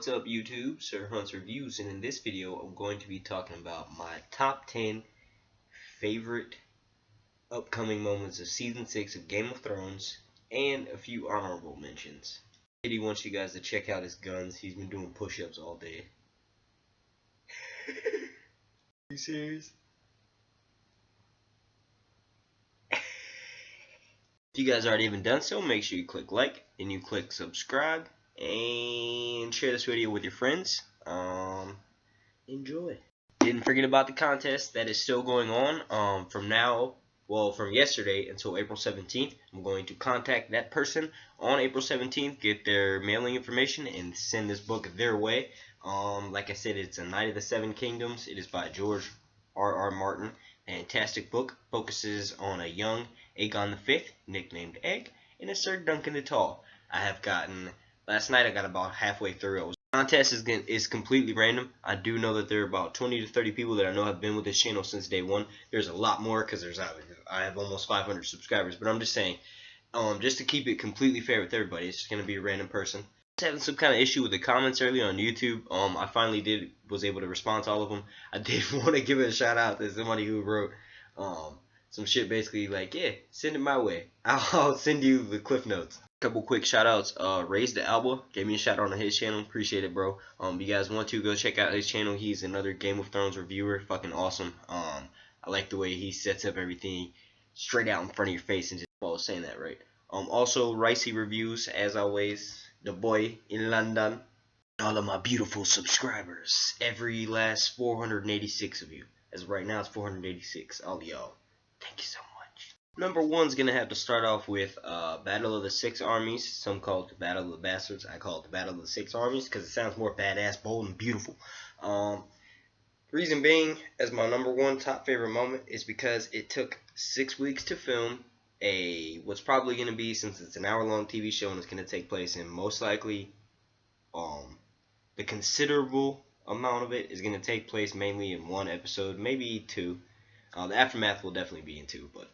What's up YouTube, Sir Hunt's Reviews, and in this video I'm going to be talking about my top 10 favorite upcoming moments of Season 6 of Game of Thrones and a few honorable mentions. He wants you guys to check out his guns. He's been doing push-ups all day. Are you serious? If you guys already haven't done so, make sure you click like and you click subscribe and share this video with your friends. Enjoy. Didn't forget about the contest that is still going on. From yesterday until April 17th. I'm going to contact that person on April 17th, get their mailing information, and send this book their way. Like I said, it's A Knight of the Seven Kingdoms. It is by George R.R. Martin. Fantastic book. Focuses on a young Aegon V, nicknamed Egg, and a Sir Duncan the Tall. Last night I got about halfway through. The contest is completely random. I do know that there are about 20 to 30 people that I know have been with this channel since day one. There's a lot more because I have almost 500 subscribers. But I'm just saying, just to keep it completely fair with everybody, it's just going to be a random person. I was having some kind of issue with the comments earlier on YouTube. I finally was able to respond to all of them. I did want to give a shout out to somebody who wrote some shit basically like, yeah, send it my way. I'll send you the cliff notes. Couple quick shout outs. Raise the Alba gave me a shout out on his channel. Appreciate it, bro. You guys want to go check out his channel. He's another Game of Thrones reviewer. Fucking awesome. I like the way he sets up everything straight out in front of your face, and just, well, I was saying that right. Also Ricey Reviews, as always, the boy in London. All of my beautiful subscribers, every last 486 of you. As of right now, it's 486. All of y'all, thank you so much. Number one's gonna have to start off with Battle of the Six Armies. Some call it the Battle of the Bastards. I call it the Battle of the Six Armies because it sounds more badass, bold, and beautiful. Reason being, as my number one top favorite moment, is because it took 6 weeks to film what's probably gonna be, since it's an hour-long TV show and it's gonna take place in most likely the considerable amount of it is gonna take place mainly in one episode, maybe two. The aftermath will definitely be in two, but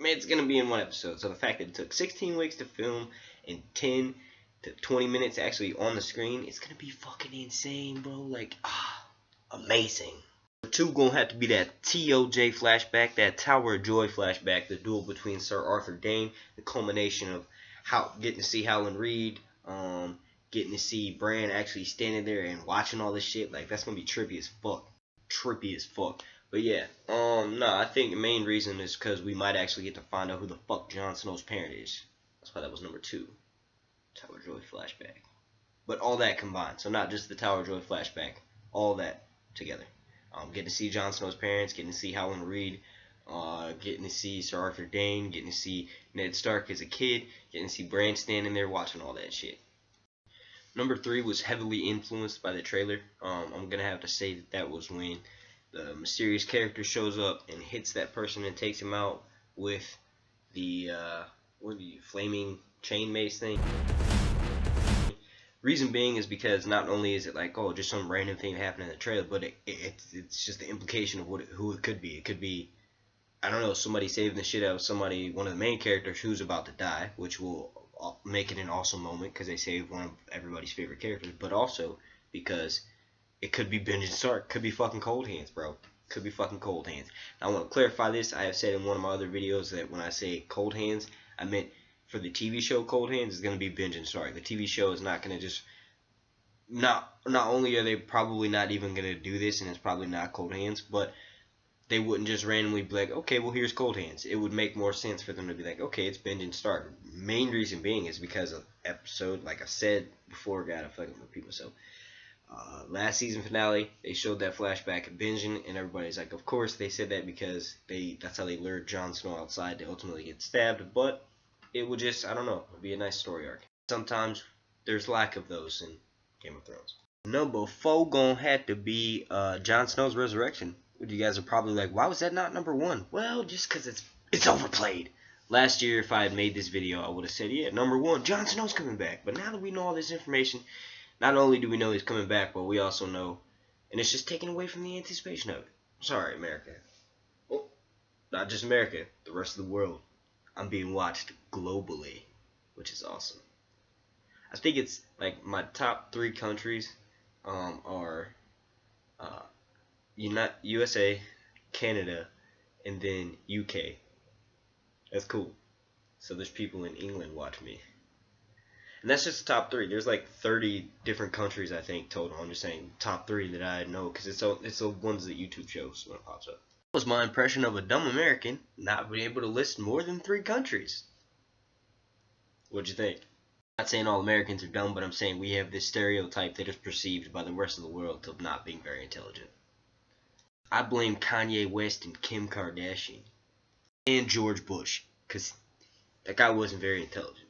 it's going to be in one episode. So the fact that it took 16 weeks to film and 10 to 20 minutes actually on the screen, it's going to be fucking insane, bro. Like, amazing. Number two going to have to be that TOJ flashback, that Tower of Joy flashback, the duel between Sir Arthur Dayne, the culmination of getting to see Howland Reed, getting to see Bran actually standing there and watching all this shit. Like, that's going to be trippy as fuck. Trippy as fuck. But yeah, no, I think the main reason is because we might actually get to find out who the fuck Jon Snow's parent is. That's why that was number two. Tower of Joy flashback. But all that combined, so not just the Tower of Joy flashback, all that together. Getting to see Jon Snow's parents, getting to see Howland Reed, getting to see Sir Arthur Dayne, getting to see Ned Stark as a kid, getting to see Bran standing there watching all that shit. Number three was heavily influenced by the trailer. I'm gonna have to say that was when the mysterious character shows up and hits that person and takes him out with the flaming chain mace thing. Reason being is because not only is it like, oh, just some random thing happened in the trailer, but it's just the implication of who it could be. It could be, I don't know, somebody saving the shit out of one of the main characters who's about to die, which will make it an awesome moment because they save one of everybody's favorite characters, but also because it could be Benjen Stark. Could be fucking Cold Hands, bro. Could be fucking Cold Hands. Now, I want to clarify this. I have said in one of my other videos that when I say Cold Hands, I meant for the TV show Cold Hands, it's going to be Benjen Stark. The TV show is not going to just... Not only are they probably not even going to do this, and it's probably not Cold Hands, but they wouldn't just randomly be like, okay, well, here's Cold Hands. It would make more sense for them to be like, okay, it's Benjen Stark. Main reason being is because of episode, like I said before, God, I fucking repeat myself. Last season finale, they showed that flashback of Benjen, and everybody's like, of course they said that because that's how they lured Jon Snow outside to ultimately get stabbed, but it would just, I don't know, it would be a nice story arc. Sometimes there's lack of those in Game of Thrones. Number four gonna have to be Jon Snow's resurrection. You guys are probably like, why was that not number one? Well, just because it's overplayed. Last year, if I had made this video, I would have said, yeah, number one, Jon Snow's coming back. But now that we know all this information, not only do we know he's coming back, but we also know, and it's just taken away from the anticipation of it. Sorry, America. Well, not just America, the rest of the world. I'm being watched globally, which is awesome. I think it's like my top 3 countries are USA, Canada, and then UK. That's cool. So there's people in England watch me. And that's just the top three. There's like 30 different countries, I think, total. I'm just saying top three that I know because it's the ones that YouTube shows when it pops up. That was my impression of a dumb American not being able to list more than 3 countries. What'd you think? I'm not saying all Americans are dumb, but I'm saying we have this stereotype that is perceived by the rest of the world of not being very intelligent. I blame Kanye West and Kim Kardashian and George Bush because that guy wasn't very intelligent.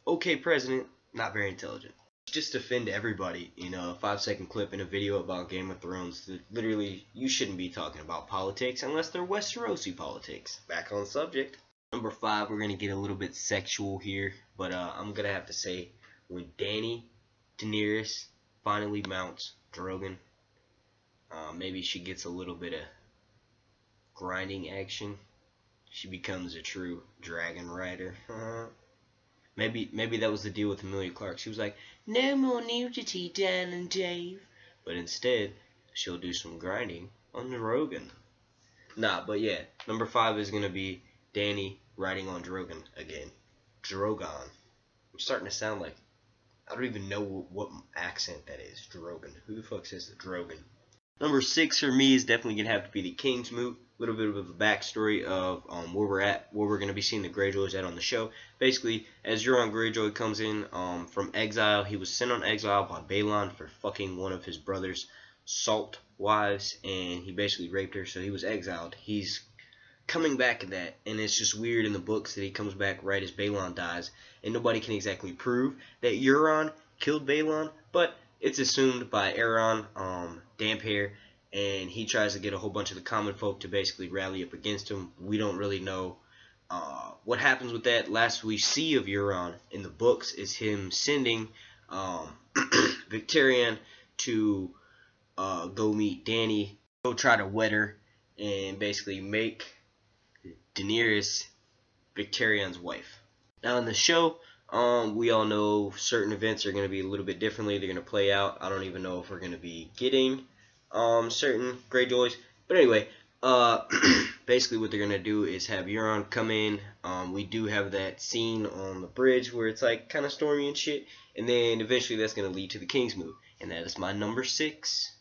Okay, president, not very intelligent. Just to offend everybody in a 5-second clip in a video about Game of Thrones that literally you shouldn't be talking about politics unless they're Westerosi politics. Back on subject. Number 5, we're gonna get a little bit sexual here, but I'm gonna have to say when Daenerys finally mounts Drogon, maybe she gets a little bit of grinding action. She becomes a true dragon rider. Maybe that was the deal with Emilia Clarke. She was like, no more nudity, Dan and Dave. But instead, she'll do some grinding on the Drogon. Nah, but yeah, number 5 is going to be Dany riding on Drogon again. Drogon. I'm starting to sound like, I don't even know what accent that is. Drogon. Who the fuck says the Drogon? Number 6 for me is definitely going to have to be the Kingsmoot. A little bit of a backstory of where we're at, where we're going to be seeing the Greyjoys at on the show. Basically, as Euron Greyjoy comes in from exile, he was sent on exile by Balon for fucking one of his brother's salt wives, and he basically raped her, so he was exiled. He's coming back at that, and it's just weird in the books that he comes back right as Balon dies, and nobody can exactly prove that Euron killed Balon, but it's assumed by Aeron, Damphair, and he tries to get a whole bunch of the common folk to basically rally up against him. We don't really know what happens with that. Last we see of Euron in the books is him sending Victarion to go meet Dany, go try to wed her, and basically make Daenerys Victarion's wife. Now in the show, we all know certain events are going to be a little bit differently. They're going to play out. I don't even know if we're going to be getting certain Greyjoys. But anyway, basically what they're going to do is have Euron come in. We do have that scene on the bridge where it's like kind of stormy and shit. And then eventually that's going to lead to the Kingsmoot. And that is my number 6.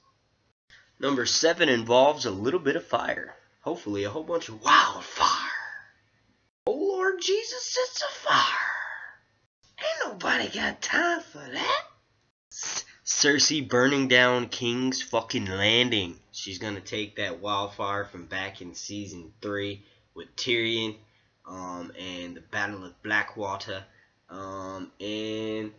Number 7 involves a little bit of fire. Hopefully a whole bunch of wildfire. Oh Lord Jesus, it's a fire. Ain't nobody got time for that. Cersei burning down King's fucking Landing. She's gonna take that wildfire from back in season 3 with Tyrion, and the Battle of Blackwater, and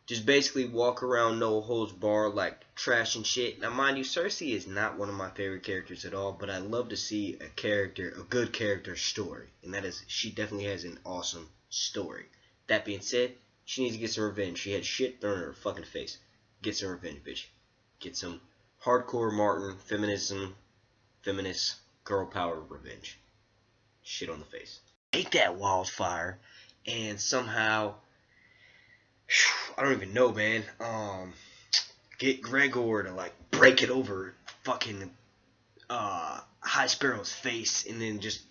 just basically walk around no holds barred like trash and shit. Now mind you, Cersei is not one of my favorite characters at all, but I love to see a good character story, and that is, she definitely has an awesome story. That being said, she needs to get some revenge. She had shit thrown in her fucking face. Get some revenge, bitch. Get some hardcore Martin feminist girl power revenge. Shit on the face. Take that wildfire and somehow, I don't even know, man. Get Gregor to like break it over fucking High Sparrow's face, and then just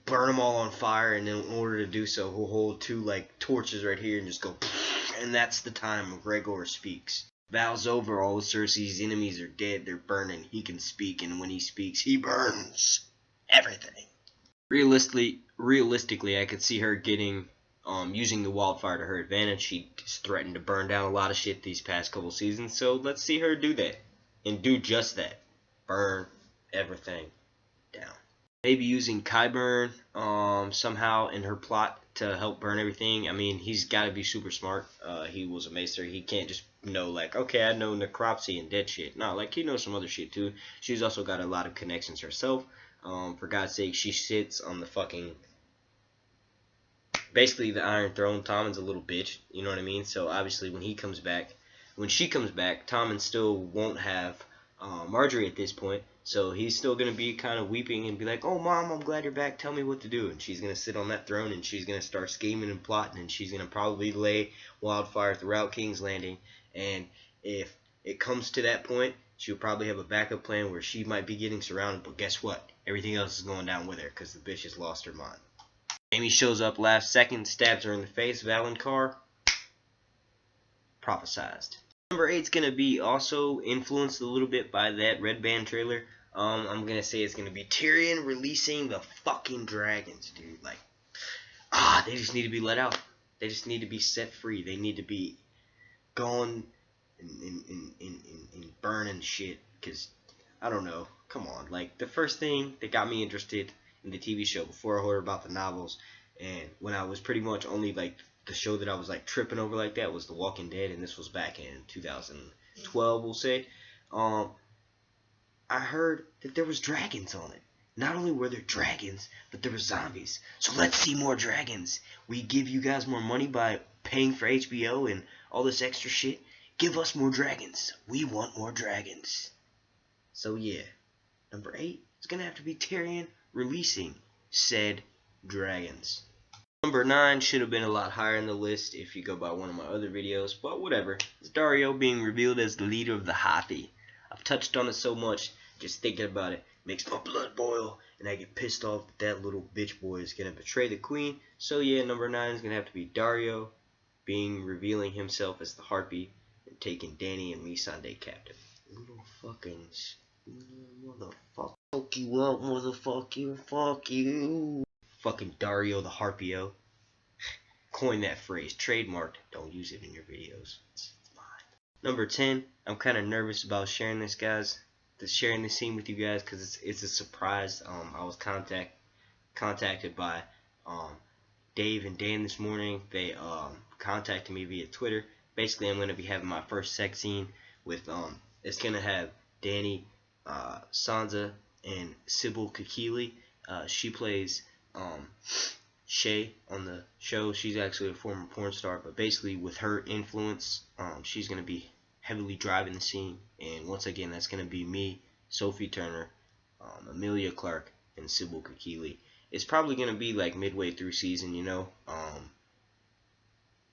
burn them all on fire. And then in order to do so, he'll hold 2 like torches right here and just go, and that's the time Gregor speaks. Vows over, all of Cersei's enemies are dead, they're burning. He can speak, and when he speaks, he burns everything. Realistically, I could see her getting using the wildfire to her advantage. She's threatened to burn down a lot of shit these past couple seasons, so let's see her do that. And do just that. Burn everything down. Maybe using Qyburn somehow in her plot to help burn everything. I mean, he's got to be super smart. He was a maester. He can't just know, like, okay, I know necropsy and dead shit. No, like, he knows some other shit, too. She's also got a lot of connections herself. For God's sake, she sits on the fucking, basically the Iron Throne. Tommen's a little bitch, you know what I mean? So, obviously, when she comes back, Tommen still won't have Marjorie at this point. So he's still going to be kind of weeping and be like, oh, Mom, I'm glad you're back. Tell me what to do. And she's going to sit on that throne, and she's going to start scheming and plotting, and she's going to probably lay wildfire throughout King's Landing. And if it comes to that point, she'll probably have a backup plan where she might be getting surrounded, but guess what? Everything else is going down with her because the bitch has lost her mind. Amy shows up last second, stabs her in the face. Valonqar, prophesized. Number 8 is going to be also influenced a little bit by that Red Band trailer. I'm going to say it's going to be Tyrion releasing the fucking dragons, dude. Like, they just need to be let out. They just need to be set free. They need to be gone and burning shit. Because, I don't know. Come on. Like, the first thing that got me interested in the TV show before I heard about the novels, and when I was pretty much only, like, the show that I was, like, tripping over like that was The Walking Dead, and this was back in 2012, we'll say. I heard that there was dragons on it. Not only were there dragons, but there were zombies. So let's see more dragons. We give you guys more money by paying for HBO and all this extra shit. Give us more dragons. We want more dragons. So yeah, number 8 is going to have to be Tyrion releasing said dragons. Number 9 should have been a lot higher in the list if you go by one of my other videos, but whatever. It's Daario being revealed as the leader of the Hothy. I've touched on it so much, just thinking about it makes my blood boil, and I get pissed off that that little bitch boy is going to betray the queen. So yeah, number 9 is going to have to be Daario revealing himself as the Harpy and taking Dany and Missandei captive. Little fucking motherfucker. Fuck you up, motherfucker. Fuck you. Fucking Daario the Harpio. Coin that phrase. Trademarked. Don't use it in your videos. It's mine. Number 10. I'm kind of nervous about sharing this, guys. Sharing this scene with you guys because it's a surprise. I was contacted by Dave and Dan this morning. They contacted me via Twitter. Basically, I'm going to be having my first sex scene with it's going to have Dany, Sansa, and Sybil Kekili. She plays Shay on the show. She's actually a former porn star, but basically with her influence, she's going to be heavily driving the scene. And once again, that's going to be me, Sophie Turner, Emilia Clarke, and Sybil Kekili. It's probably going to be like midway through season, you know.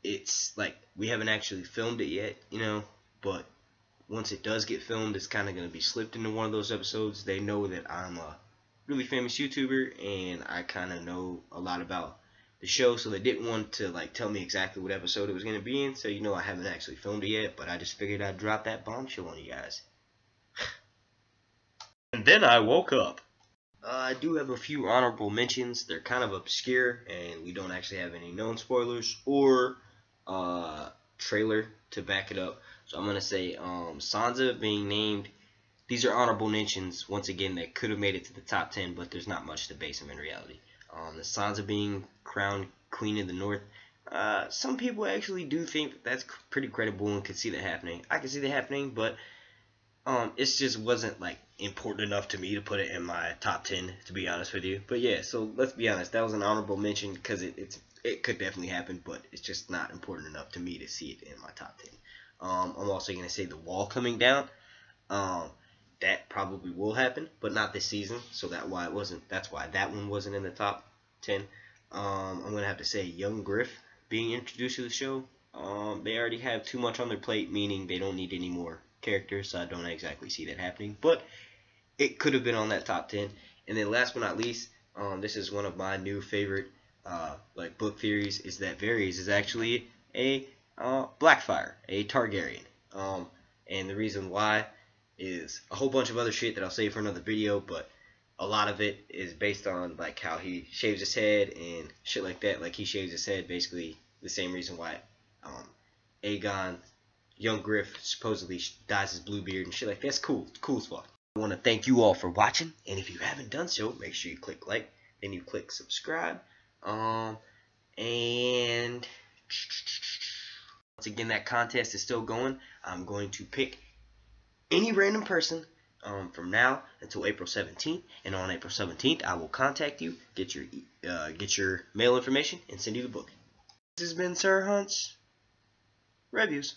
It's like we haven't actually filmed it yet, you know, but once it does get filmed, it's kind of going to be slipped into one of those episodes. They know that I'm a really famous YouTuber and I kind of know a lot about the show, so they didn't want to like tell me exactly what episode it was going to be in. So you know, I haven't actually filmed it yet, but I just figured I'd drop that bombshell on you guys. And then I woke up. I do have a few honorable mentions. They're kind of obscure, and we don't actually have any known spoilers or trailer to back it up. So I'm gonna say Sansa being named. These are honorable mentions. Once again, that could have made it to the top 10, but there's not much to base them in reality. The Sansa being crowned Queen of the North. Some people actually do think that that's pretty credible and could see that happening. I can see that happening, but it just wasn't like important enough to me to put it in my top 10, to be honest with you. But yeah, so let's be honest, that was an honorable mention because it could definitely happen, but it's just not important enough to me to see it in my top 10. I'm also gonna say the wall coming down. That probably will happen, but not this season. So that's why that one wasn't in the top 10. I'm gonna have to say young Griff being introduced to the show. They already have too much on their plate, meaning they don't need any more characters, so I don't exactly see that happening, but it could have been on that top 10. And then last but not least, this is one of my new favorite like book theories, is that Varys is actually a Blackfyre, a Targaryen. And the reason why is a whole bunch of other shit that I'll save for another video, but a lot of it is based on like how he shaves his head and shit like that. Like he shaves his head, basically the same reason why Aegon, young Griff, supposedly dyes his blue beard and shit like that. That's cool. It's cool as fuck. I want to thank you all for watching, and if you haven't done so, make sure you click like, then you click subscribe. And once again, that contest is still going. I'm going to pick any random person from now until April 17th, and on April 17th, I will contact you, get your mail information, and send you the book. This has been Sir Hunt's Reviews.